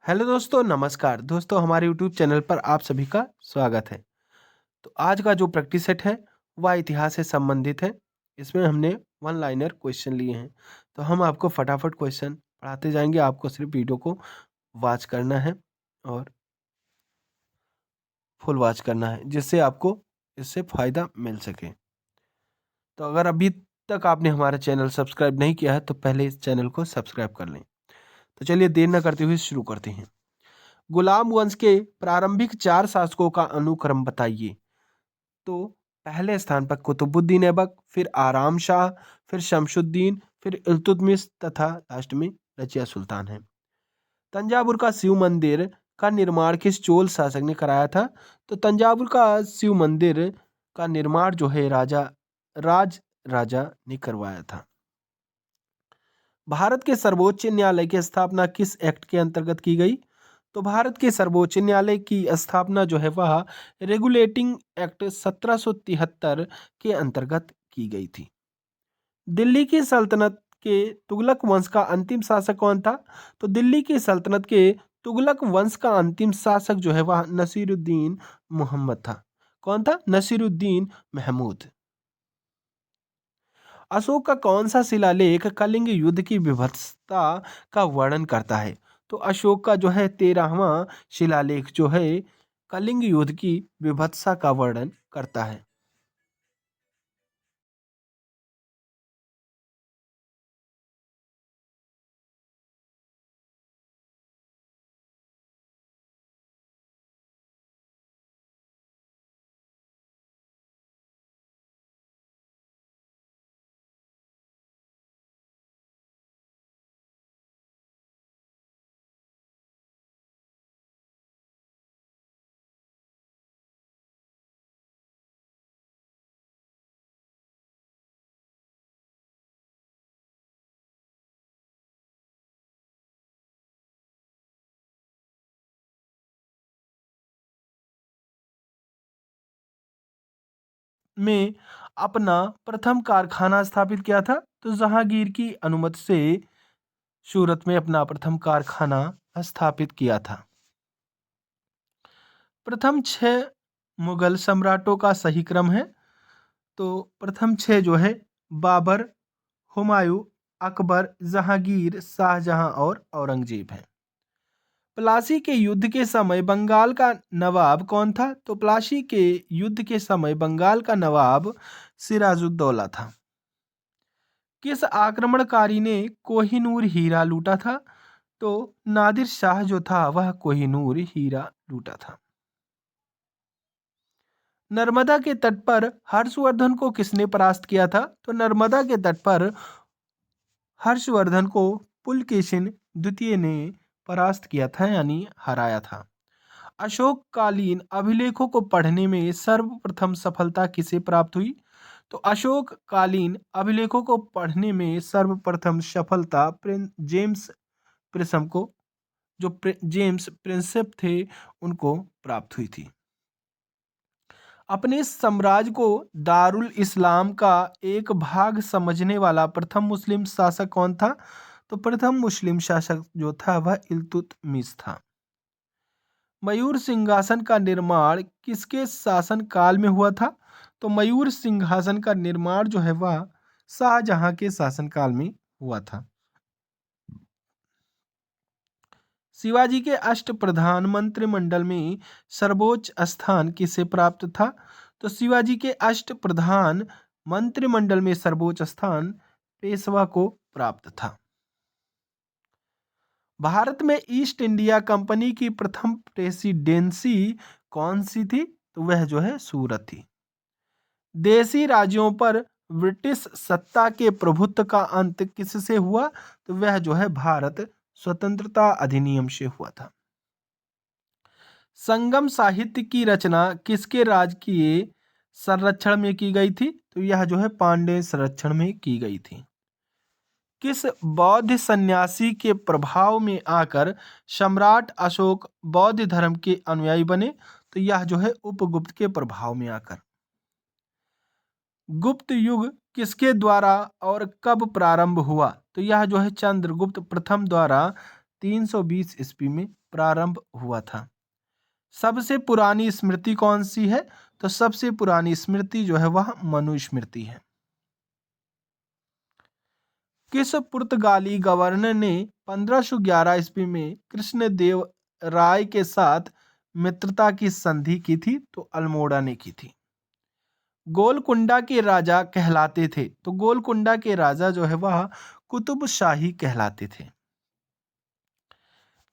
Hello दोस्तों, नमस्कार दोस्तों। हमारे यूट्यूब चैनल पर आप सभी का स्वागत है। तो आज का जो प्रैक्टिस सेट है वह इतिहास से संबंधित है। इसमें हमने वन लाइनर क्वेश्चन लिए हैं। तो हम आपको फटाफट क्वेश्चन पढ़ाते जाएंगे। आपको सिर्फ वीडियो को वॉच करना है और फुल वॉच करना है, जिससे आपको इससे फ़ायदा मिल सके। तो अगर अभी तक आपने हमारा चैनल सब्सक्राइब नहीं किया है तो पहले इस चैनल को सब्सक्राइब कर लें। तो चलिए देर न करते हुए शुरू करते हैं। गुलाम वंश के प्रारंभिक 4 शासकों का अनुक्रम बताइए। तो पहले स्थान पर कुतुबुद्दीन ऐबक, फिर आराम शाह, फिर शमशुद्दीन, फिर इल्तुतमिश तथा लास्ट में रजिया सुल्तान है। तंजावुर का शिव मंदिर का निर्माण किस चोल शासक ने कराया था? तो तंजावुर का शिव मंदिर का निर्माण जो है राज राजा ने करवाया था। भारत के सर्वोच्च न्यायालय की स्थापना किस एक्ट के अंतर्गत की गई? तो भारत के सर्वोच्च न्यायालय की स्थापना जो है वह रेगुलेटिंग एक्ट 1773 के अंतर्गत की गई थी। दिल्ली की सल्तनत के तुगलक वंश का अंतिम शासक कौन था? तो दिल्ली की सल्तनत के तुगलक वंश का अंतिम शासक जो है वह नसीरुद्दीन मोहम्मद था। कौन था? नसीरुद्दीन महमूद। अशोक का कौन सा शिलालेख कलिंग युद्ध की विभत्सता का वर्णन करता है? तो अशोक का जो है 13वां शिलालेख जो है कलिंग युद्ध की विभत्सा का वर्णन करता है। में अपना प्रथम कारखाना स्थापित किया था? तो जहांगीर की अनुमति से सूरत में अपना प्रथम कारखाना स्थापित किया था। प्रथम 6 मुगल सम्राटों का सही क्रम है। तो प्रथम 6 जो है बाबर, हुमायूं, अकबर, जहांगीर, शाहजहां और औरंगजेब है। प्लासी के युद्ध के समय बंगाल का नवाब कौन था? तो प्लासी के युद्ध के समय बंगाल का नवाब सिराजुद्दौला था। किस आक्रमणकारी ने कोहिनूर हीरा लूटा था? तो नादिर शाह जो था वह कोहिनूर हीरा लूटा था। नर्मदा के तट पर हर्षवर्धन को किसने परास्त किया था? तो नर्मदा के तट पर हर्षवर्धन को पुलकेशिन द्वितीय ने परास्त किया था, यानी हराया था। अशोककालीन अभिलेखों को पढ़ने में सर्वप्रथम सफलता किसे प्राप्त हुई? तो अशोककालीन अभिलेखों को पढ़ने में सर्वप्रथम सफलता जेम्स प्रिंसम को, जो जेम्स प्रिंसेप थे, उनको प्राप्त हुई थी। अपने साम्राज्य को दारुल इस्लाम का एक भाग समझने वाला प्रथम मुस्लिम शासक कौन था? तो प्रथम मुस्लिम शासक जो था वह इल्तुतमिश था। मयूर सिंहासन का निर्माण किसके शासन काल में हुआ था? तो मयूर सिंहासन का निर्माण जो है वह शाहजहां के शासनकाल में हुआ था। शिवाजी के अष्टप्रधान मंत्रिमंडल में सर्वोच्च स्थान किसे प्राप्त था? तो शिवाजी के अष्टप्रधान मंत्रिमंडल में सर्वोच्च स्थान पेशवा को प्राप्त था। भारत में ईस्ट इंडिया कंपनी की प्रथम प्रेसिडेंसी कौन सी थी? तो वह जो है सूरत थी। देशी राज्यों पर ब्रिटिश सत्ता के प्रभुत्व का अंत किससे हुआ? तो वह जो है भारत स्वतंत्रता अधिनियम से हुआ था। संगम साहित्य की रचना किसके राजकीय संरक्षण में की गई थी? तो यह जो है पांड्य संरक्षण में की गई थी। किस बौद्ध सन्यासी के प्रभाव में आकर सम्राट अशोक बौद्ध धर्म के अनुयायी बने? तो यह जो है उपगुप्त के प्रभाव में आकर। गुप्त युग किसके द्वारा और कब प्रारंभ हुआ? तो यह जो है चंद्रगुप्त प्रथम द्वारा 320 ईस्वी में प्रारंभ हुआ था। सबसे पुरानी स्मृति कौन सी है? तो सबसे पुरानी स्मृति जो है वह मनुस्मृति है। किस पुर्तगाली गवर्नर ने 1511 ईस्वी में कृष्णदेव राय के साथ मित्रता की संधि की थी? तो अल्मोड़ा ने की थी। गोलकुंडा के राजा कहलाते थे, तो गोलकुंडा के राजा जो है वह कुतुब शाही कहलाते थे।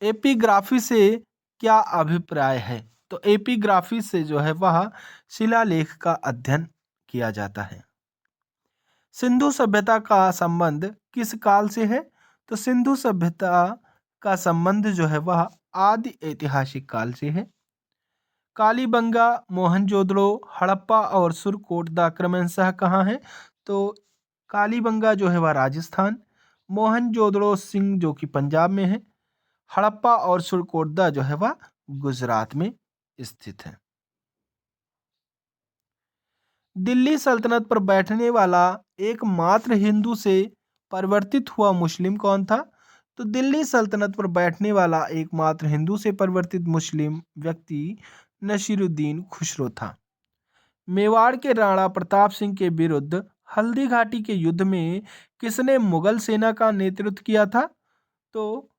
एपिग्राफी से क्या अभिप्राय है? तो एपिग्राफी से जो है वह शिलालेख का अध्ययन किया जाता है। सिंधु सभ्यता का संबंध किस काल से है? तो सिंधु सभ्यता का संबंध जो है वह आदि ऐतिहासिक काल से है। कालीबंगा, मोहनजोदड़ो, हड़प्पा और सुरकोटदा क्रमशः कहाँ है? तो कालीबंगा जो है वह राजस्थान, मोहनजोदड़ो सिंह जो कि पंजाब में है, हड़प्पा और सुरकोटदा जो है वह गुजरात में स्थित है। दिल्ली सल्तनत पर बैठने वाला एकमात्र हिंदू से परिवर्तित हुआ मुस्लिम कौन था? तो दिल्ली सल्तनत पर बैठने वाला एकमात्र हिंदू से परिवर्तित मुस्लिम व्यक्ति नसीरुद्दीन खुसरो था। मेवाड़ के राणा प्रताप सिंह के विरुद्ध हल्दी घाटी के युद्ध में किसने मुगल सेना का नेतृत्व किया था? तो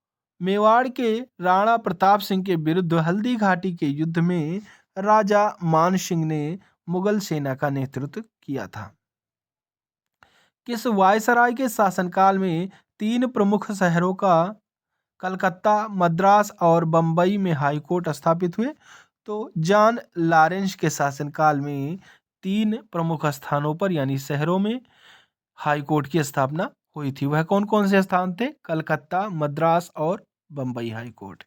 मेवाड़ के राणा प्रताप सिंह के विरुद्ध हल्दी घाटी के युद्ध में राजा मान सिंह ने मुगल सेना का नेतृत्व किया था। किस वायसराय के शासनकाल में 3 प्रमुख शहरों का कलकत्ता, मद्रास और बंबई में हाईकोर्ट स्थापित हुए? तो जॉन लॉरेंस के शासनकाल में 3 प्रमुख स्थानों पर यानी शहरों में हाईकोर्ट की स्थापना हुई थी। वह कौन कौन से स्थान थे? कलकत्ता, मद्रास और बंबई हाईकोर्ट।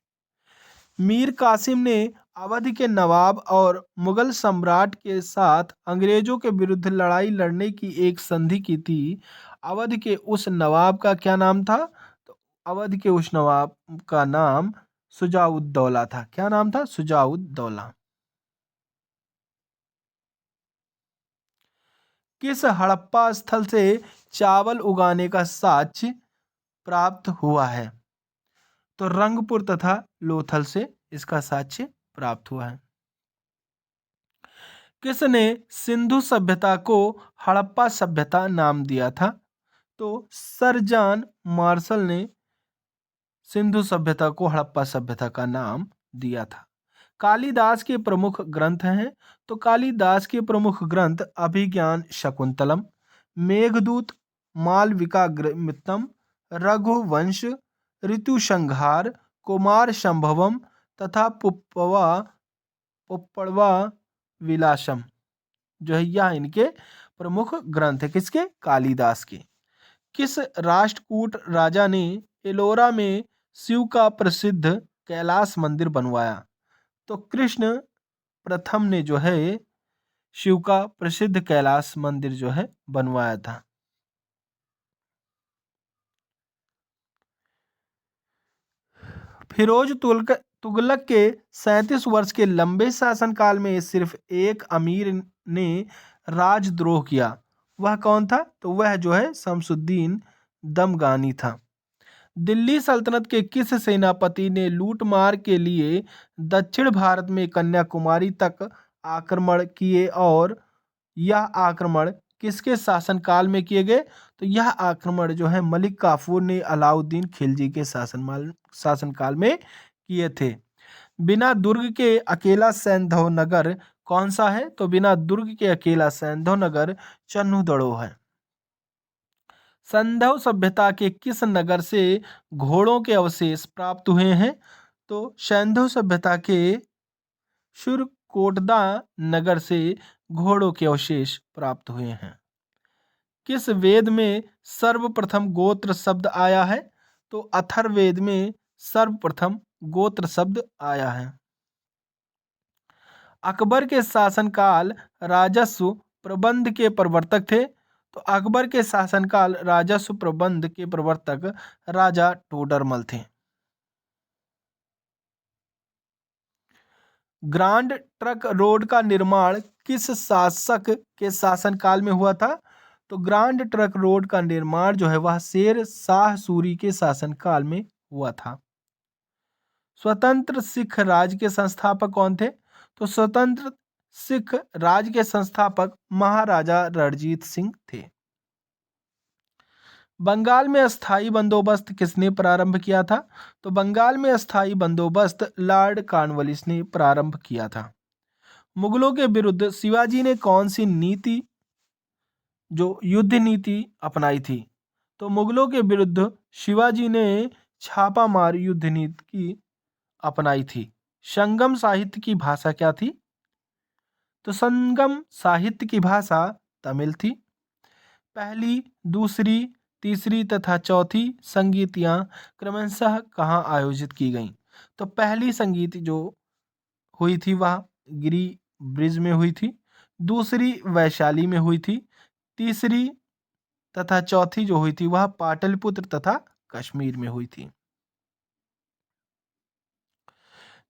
मीर कासिम ने अवध के नवाब और मुगल सम्राट के साथ अंग्रेजों के विरुद्ध लड़ाई लड़ने की एक संधि की थी। अवध के उस नवाब का क्या नाम था? तो अवध के उस नवाब का नाम शुजाउद्दौला था। क्या नाम था? शुजाउद्दौला। किस हड़प्पा स्थल से चावल उगाने का साक्ष्य प्राप्त हुआ है? तो रंगपुर तथा लोथल से इसका साक्ष्य प्राप्त हुआ है। किसने सिंधु सभ्यता को हड़प्पा सभ्यता नाम दिया था? तो सर जॉन मार्शल ने सिंधु सभ्यता को हड़प्पा सभ्यता का नाम दिया था। कालिदास के प्रमुख ग्रंथ हैं, तो कालिदास के प्रमुख ग्रंथ अभिज्ञान शकुंतलम, मेघदूत, मालविकाग्निमित्रम, रघुवंश, ऋतुसंहार, कुमार संभवम तथा पुप्पड़वा विलासम जो है यह इनके प्रमुख ग्रंथ है। किसके? कालिदास के। किस राष्ट्रकूट राजा ने एलोरा में शिव का प्रसिद्ध कैलाश मंदिर बनवाया? तो कृष्ण प्रथम ने जो है शिव का प्रसिद्ध कैलाश मंदिर जो है बनवाया था। फिरोज तुगलक के 37 वर्ष के लंबे शासनकाल में सिर्फ एक अमीर ने राजद्रोह किया। वह कौन था? तो वह जो है शमसुद्दीन दमगानी था। दिल्ली सल्तनत के किस सेनापति ने लूटमार के लिए दक्षिण भारत में कन्याकुमारी तक आक्रमण किए और यह आक्रमण किसके शासनकाल में किए गए? तो यह आक्रमण जो है मलिक काफूर ने अलाउद्दीन खिलजी के शासनकाल में किए थे। बिना दुर्ग के अकेला सैंधव नगर कौन सा है? तो बिना दुर्ग के अकेला सैंधव नगर चन्हुदड़ो है। सैंधव सभ्यता के किस नगर से घोड़ों के अवशेष प्राप्त हुए हैं? तो सैंधव सभ्यता के शुरकोटदा नगर से घोड़ों के अवशेष प्राप्त हुए हैं। किस वेद में सर्वप्रथम गोत्र शब्द आया है? तो अथर्ववेद में सर्वप्रथम गोत्र शब्द आया है। अकबर के शासनकाल राजस्व प्रबंध के प्रवर्तक थे। तो अकबर के शासनकाल राजस्व प्रबंध के प्रवर्तक राजा टोडरमल थे। ग्रांड ट्रंक रोड का निर्माण किस शासक के शासनकाल में हुआ था? तो ग्रांड ट्रंक रोड का निर्माण जो है वह शेर शाह सूरी के शासनकाल में हुआ था। स्वतंत्र सिख राज्य के संस्थापक कौन थे? तो स्वतंत्र सिख राज्य के संस्थापक महाराजा रणजीत सिंह थे। बंगाल में अस्थाई बंदोबस्त किसने प्रारंभ किया था? तो बंगाल में अस्थाई बंदोबस्त लॉर्ड कॉर्नवालिस ने प्रारंभ किया था। मुगलों के विरुद्ध शिवाजी ने कौन सी नीति, जो युद्ध नीति अपनाई थी? तो मुगलों के विरुद्ध शिवाजी ने छापामार युद्ध नीति अपनाई थी। संगम साहित्य की भाषा क्या थी? तो संगम साहित्य की भाषा तमिल थी। पहली, दूसरी, तीसरी तथा चौथी संगीतियां क्रमशः कहाँ आयोजित की गईं? तो पहली संगीत जो हुई थी वह गिरी ब्रिज में हुई थी, दूसरी वैशाली में हुई थी, तीसरी तथा चौथी जो हुई थी वह पाटलिपुत्र तथा कश्मीर में हुई थी।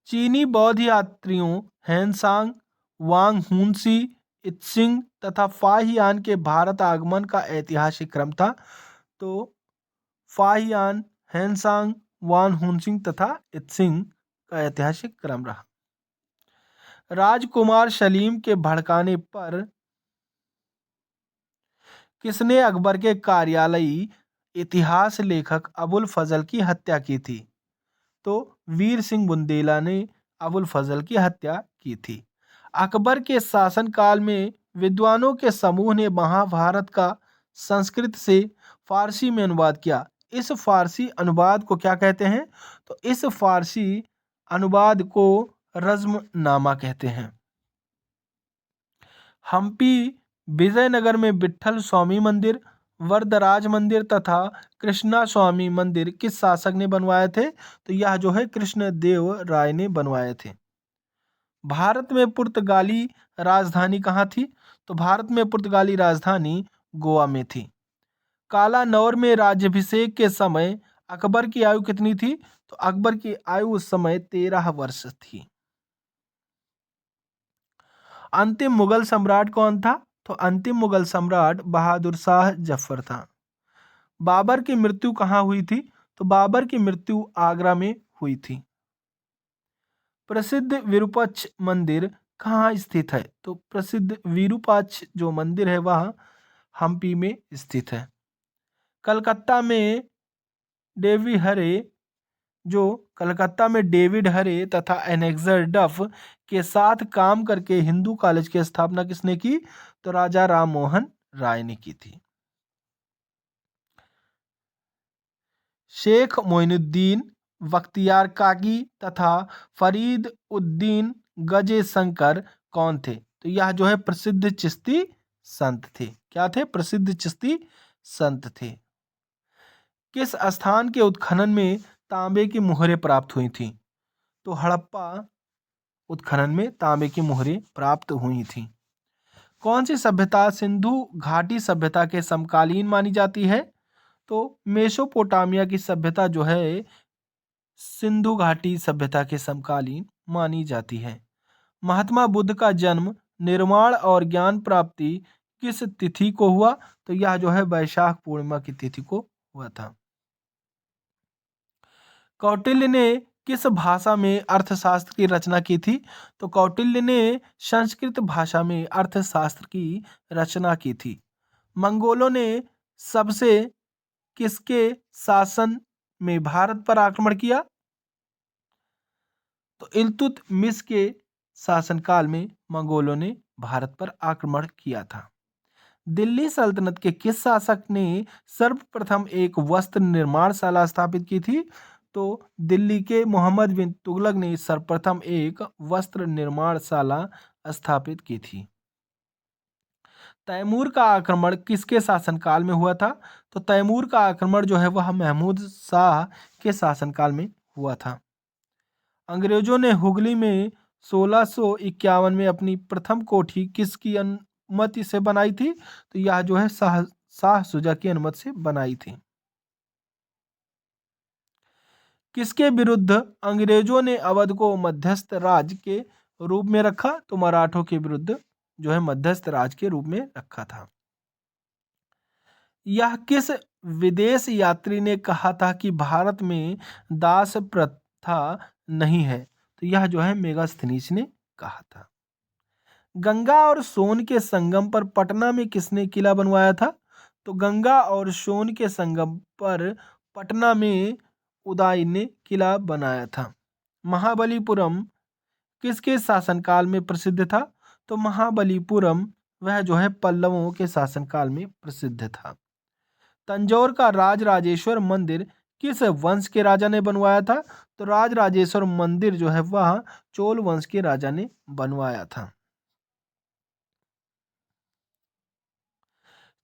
चीनी बौद्ध यात्रियों हैंसांग, वांग हुनसी, इत्सिंग तथा फाहियान के भारत आगमन का ऐतिहासिक क्रम था। तो फाहियान, हैंसांग, वान हुनसिंग तथा इत्सिंग का ऐतिहासिक क्रम रहा। राजकुमार सलीम के भड़काने पर किसने अकबर के कार्यालयी इतिहास लेखक अबुल फजल की हत्या की थी? तो वीर सिंह बुंदेला ने अबुल फजल की हत्या की थी। अकबर के शासनकाल में विद्वानों के समूह ने महाभारत का संस्कृत से फारसी में अनुवाद किया। इस फारसी अनुवाद को क्या कहते हैं? तो इस फारसी अनुवाद को रज़्मनामा कहते हैं। हम्पी विजयनगर में विट्ठल स्वामी मंदिर, वरदराज मंदिर तथा कृष्णा स्वामी मंदिर किस शासक ने बनवाए थे? तो यह जो है कृष्णदेव राय ने बनवाए थे। भारत में पुर्तगाली राजधानी कहाँ थी? तो भारत में पुर्तगाली राजधानी गोवा में थी। काला नौर में राज्याभिषेक के समय अकबर की आयु कितनी थी? तो अकबर की आयु उस समय 13 वर्ष थी। अंतिम मुगल सम्राट कौन था? तो अंतिम मुगल सम्राट बहादुर शाह जफर था। बाबर की मृत्यु कहाँ हुई थी? तो बाबर की मृत्यु आगरा में हुई थी। प्रसिद्ध विरूपाक्ष मंदिर कहाँ स्थित है? तो प्रसिद्ध विरूपाक्ष जो मंदिर है वह हम्पी में स्थित है। कलकत्ता में डेविड हरे तथा एलेक्जेंडर डफ के साथ काम करके हिंदू कॉलेज की स्थापना किसने की? तो राजा राम मोहन राय ने की थी। शेख मोइनुद्दीन, बख्तियार काकी तथा फरीद उद्दीन गजे शंकर कौन थे? तो यह जो है प्रसिद्ध चिश्ती संत थे। क्या थे? प्रसिद्ध चिश्ती संत थे। किस स्थान के उत्खनन में तांबे की मुहरें प्राप्त हुई थी? तो हड़प्पा उत्खनन में तांबे की मुहरें प्राप्त हुई थी। कौन सी सभ्यता सिंधु घाटी सभ्यता के समकालीन मानी जाती है? तो मेसोपोटामिया की सभ्यता जो है सिंधु घाटी सभ्यता के समकालीन मानी जाती है। महात्मा बुद्ध का जन्म, निर्माण और ज्ञान प्राप्ति किस तिथि को हुआ? तो यह जो है वैशाख पूर्णिमा की तिथि को हुआ था। कौटिल्य ने किस भाषा में अर्थशास्त्र की रचना की थी? तो कौटिल्य ने संस्कृत भाषा में अर्थशास्त्र की रचना की थी। मंगोलों ने सबसे किसके शासन में भारत पर आक्रमण किया? तो इल्तुतमिश के शासनकाल में मंगोलों ने भारत पर आक्रमण किया था। दिल्ली सल्तनत के किस शासक ने सर्वप्रथम एक वस्त्र निर्माणशाला स्थापित की थी? तो दिल्ली के मोहम्मद बिन तुगलक ने सर्वप्रथम एक वस्त्र निर्माणशाला स्थापित की थी। तैमूर का आक्रमण किसके शासनकाल में हुआ था? तो तैमूर का आक्रमण जो है वह महमूद शाह के शासनकाल में हुआ था। अंग्रेजों ने हुगली में 1651 में अपनी प्रथम कोठी किसकी अनुमति से बनाई थी? तो यह जो है शाह शुजा की अनुमति से बनाई थी। किसके विरुद्ध अंग्रेजों ने अवध को मध्यस्थ राज्य के रूप में रखा? तो मराठों के विरुद्ध जो है मध्यस्थ राज्य के रूप में रखा था। यह किस विदेश यात्री ने कहा था कि भारत में दास था नहीं है। तो यह जो है मेगास्थनीज ने कहा था। गंगा और सोन के संगम पर पटना में किसने किला बनवाया था? तो गंगा और सोन के संगम पर पटना में उदय ने किला बनाया था। महाबलीपुरम किसके शासनकाल में प्रसिद्ध था? तो महाबलीपुरम वह जो है पल्लवों के शासनकाल में प्रसिद्ध था। तंजौर का राजराजेश्वर मंदिर किस वंश के राजा ने बनवाया था? तो राजराजेश्वर मंदिर जो है वह चोल वंश के राजा ने बनवाया था।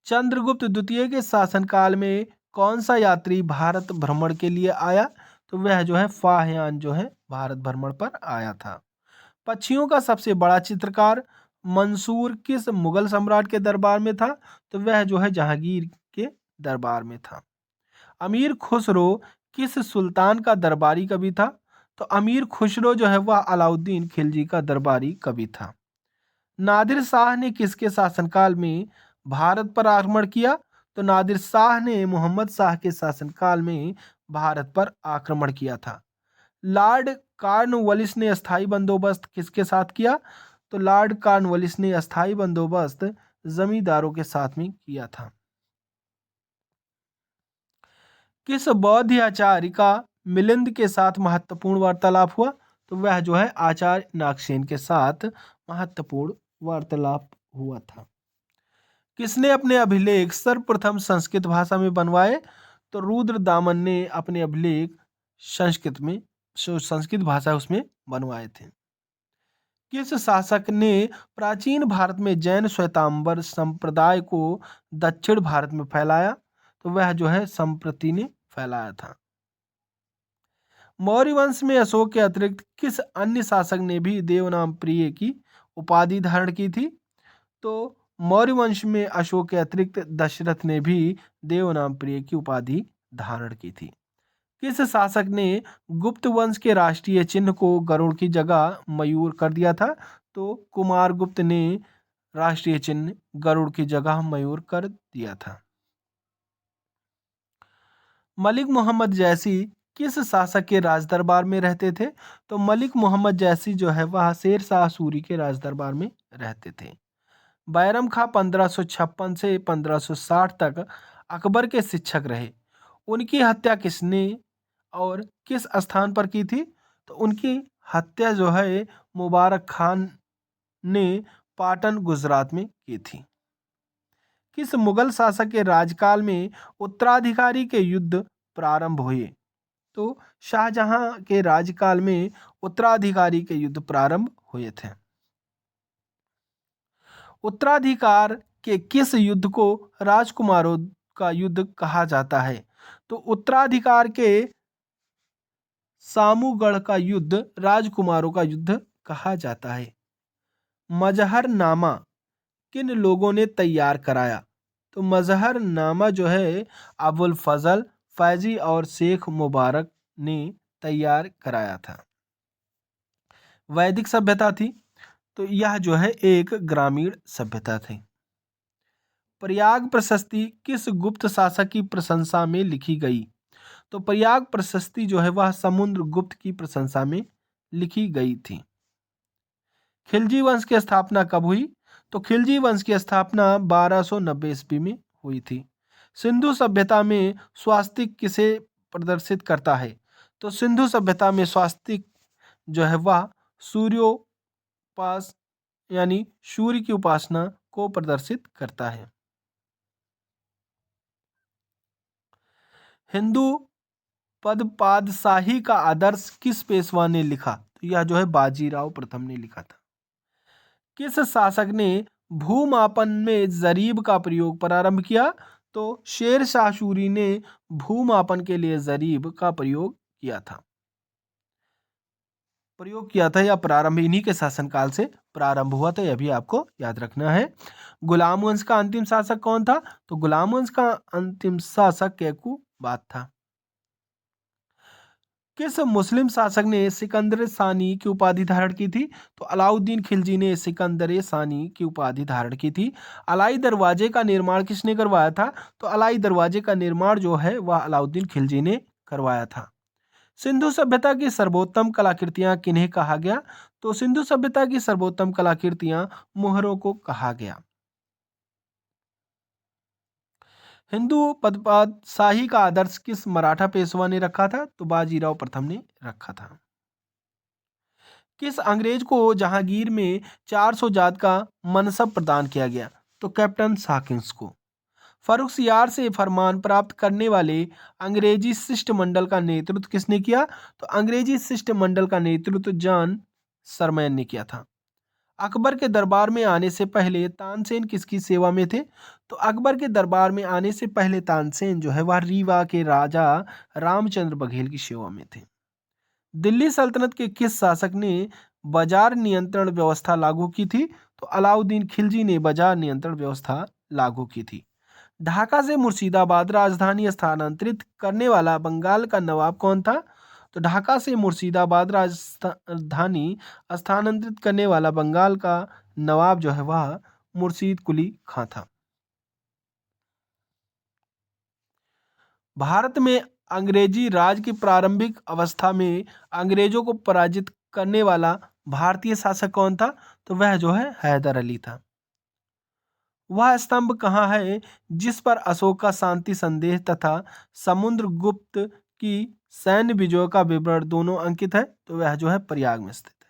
चंद्रगुप्त द्वितीय के शासनकाल में कौन सा यात्री भारत भ्रमण के लिए आया? तो वह जो है फाहियान जो है भारत भ्रमण पर आया था। पक्षियों का सबसे बड़ा चित्रकार मंसूर किस मुगल सम्राट के दरबार में था? तो वह जो है जहांगीर के दरबार में था। अमीर खुसरो किस सुल्तान का दरबारी कवि था? तो अमीर खुसरो जो है वह अलाउद्दीन खिलजी का दरबारी कवि था। नादिर शाह ने किसके शासनकाल में भारत पर आक्रमण किया? तो नादिर शाह ने मोहम्मद शाह के शासनकाल में भारत पर आक्रमण किया था। लॉर्ड कॉर्नवालिस ने स्थायी बंदोबस्त किसके साथ किया? तो लॉर्ड कॉर्नवालिस ने स्थायी बंदोबस्त जमींदारों के साथ में किया था। किस बौद्ध आचार्य का मिलिंद के साथ महत्वपूर्ण वार्तालाप हुआ? तो वह जो है आचार्य नागसेन के साथ महत्वपूर्ण वार्तालाप हुआ था। किसने अपने अभिलेख सर्वप्रथम संस्कृत भाषा में बनवाए? तो रुद्र दामन ने अपने अभिलेख संस्कृत में संस्कृत भाषा उसमें बनवाए थे। किस शासक ने प्राचीन भारत में जैन श्वेतांबर संप्रदाय को दक्षिण भारत में फैलाया? तो वह जो है संप्रति ने फैलाया था। मौर्य वंश में अशोक के अतिरिक्त किस अन्य शासक ने भी देवनाम प्रिय की उपाधि धारण की थी? तो मौर्य वंश में अशोक के अतिरिक्त दशरथ ने भी देवनाम प्रिय की उपाधि धारण की थी। किस शासक ने गुप्त वंश के राष्ट्रीय चिन्ह को गरुड़ की जगह मयूर कर दिया था? तो कुमारगुप्त ने राष्ट्रीय चिन्ह गरुड़ की जगह मयूर कर दिया था। मलिक मोहम्मद जैसी किस शासक के राजदरबार में रहते थे? तो मलिक मोहम्मद जैसी जो है वह शेर शाह सूरी के राजदरबार में रहते थे। बैरम खां 1556 से 1560 तक अकबर के शिक्षक रहे। उनकी हत्या किसने और किस स्थान पर की थी? तो उनकी हत्या जो है मुबारक खान ने पाटन गुजरात में की थी। किस मुगल शासक के राजकाल में उत्तराधिकारी के युद्ध प्रारंभ हुए? तो शाहजहां के राजकाल में उत्तराधिकारी के युद्ध प्रारंभ हुए थे। उत्तराधिकार के किस युद्ध को राजकुमारों का युद्ध कहा जाता है? तो उत्तराधिकार के सामूगढ़ का युद्ध राजकुमारों का युद्ध कहा जाता है। मजहरनामा किन लोगों ने तैयार कराया? तो मजहरनामा जो है अबुल फजल फैजी और शेख मुबारक ने तैयार कराया था। वैदिक सभ्यता थी, तो यह जो है एक ग्रामीण सभ्यता थी। प्रयाग प्रशस्ति किस गुप्त शासक की प्रशंसा में लिखी गई? तो प्रयाग प्रशस्ति जो है वह समुद्रगुप्त की प्रशंसा में लिखी गई थी। खिलजी वंश की स्थापना कब हुई? तो खिलजी वंश की स्थापना 1290 ईस्वी में हुई थी। सिंधु सभ्यता में स्वास्तिक किसे प्रदर्शित करता है? तो सिंधु सभ्यता में स्वास्तिक जो है वह सूर्योपास यानी सूर्य की उपासना को प्रदर्शित करता है। हिंदू पदपादशाही का आदर्श किस पेशवा ने लिखा? तो यह जो है बाजीराव प्रथम ने लिखा था। किस शासक ने भूमापन में जरीब का प्रयोग प्रारंभ किया? तो शेर शाह सूरी ने भूमापन के लिए जरीब का प्रयोग किया था या प्रारंभ इन्हीं के शासनकाल से प्रारंभ हुआ था, यह भी आपको याद रखना है। गुलाम वंश का अंतिम शासक कौन था? तो गुलाम वंश का अंतिम शासक कैकुबात था। किस मुस्लिम शासक ने सिकंदर सानी की उपाधि धारण की थी? तो अलाउद्दीन खिलजी ने सिकंदर सानी की उपाधि धारण की थी। अलाई दरवाजे का निर्माण किसने करवाया था? तो अलाई दरवाजे का निर्माण जो है वह अलाउद्दीन खिलजी ने करवाया था। सिंधु सभ्यता की सर्वोत्तम कलाकृतियां किन्हें कहा गया? तो सिंधु सभ्यता की सर्वोत्तम कलाकृतियां मोहरों को कहा गया। हिंदू पदपात शाही का आदर्श किस मराठा पेशवा ने रखा था? तो बाजीराव प्रथम ने रखा था। किस अंग्रेज को जहांगीर में 400 जात का मनसब प्रदान किया गया? तो कैप्टन हॉकिंस को। फर्रुखसियार से फरमान प्राप्त करने वाले अंग्रेजी शिष्टमंडल का नेतृत्व किसने किया? तो अंग्रेजी शिष्टमंडल का नेतृत्व जॉन सरमैन ने किया था। अकबर के दरबार में आने से पहले तानसेन किसकी सेवा में थे? तो अकबर के दरबार में आने से पहले तानसेन जो है वह रीवा के राजा रामचंद्र बघेल की सेवा में थे। दिल्ली सल्तनत के किस शासक ने बाजार नियंत्रण व्यवस्था लागू की थी? तो अलाउद्दीन खिलजी ने बाजार नियंत्रण व्यवस्था लागू की थी। ढाका से मुर्शिदाबाद राजधानी स्थानांतरित करने वाला बंगाल का नवाब कौन था? तो ढाका से मुर्शिदाबाद राजधानी स्थानांतरित करने वाला बंगाल का नवाब जो है वह मुर्शीद कुली खां था। भारत में अंग्रेजी राज की प्रारंभिक अवस्था में अंग्रेजों को पराजित करने वाला भारतीय शासक कौन था? तो वह जो है हैदर अली था। वह स्तंभ कहाँ है जिस पर अशोक का शांति संदेश तथा समुद्रगुप्त की सैन्य विजयों का विवरण दोनों अंकित है? तो वह जो है प्रयाग में स्थित है।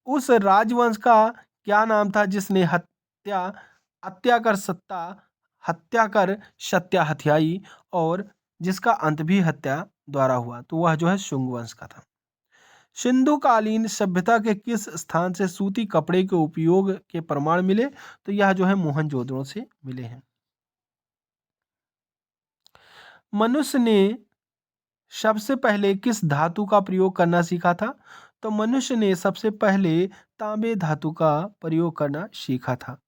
उस राजवंश का क्या नाम था जिसने हत्या कर सत्या हत्याई और जिसका अंत भी हत्या द्वारा हुआ? तो वह जो है शुंग वंश का था। सिंधु कालीन सभ्यता के किस स्थान से सूती कपड़े के उपयोग के प्रमाण मिले? तो यह जो है मोहनजोदड़ो से मिले हैं। मनुष्य ने सबसे पहले किस धातु का प्रयोग करना सीखा था? तो मनुष्य ने सबसे पहले तांबे धातु का प्रयोग करना सीखा था।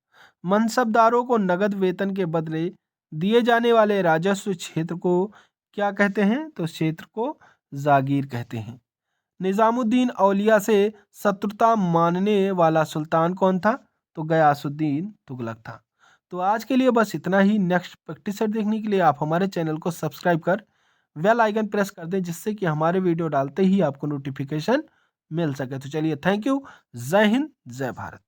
मनसबदारों को नगद वेतन के बदले दिए जाने वाले राजस्व क्षेत्र को क्या कहते हैं? तो क्षेत्र को जागीर कहते हैं। निजामुद्दीन औलिया से शत्रुता मानने वाला सुल्तान कौन था? तो गयासुद्दीन तुगलक था। तो आज के लिए बस इतना ही। नेक्स्ट प्रैक्टिस सेट देखने के लिए आप हमारे चैनल को सब्सक्राइब कर बेल आइकन प्रेस कर दें जिससे कि हमारे वीडियो डालते ही आपको नोटिफिकेशन मिल सके। तो चलिए, थैंक यू। जय हिंद, जय भारत।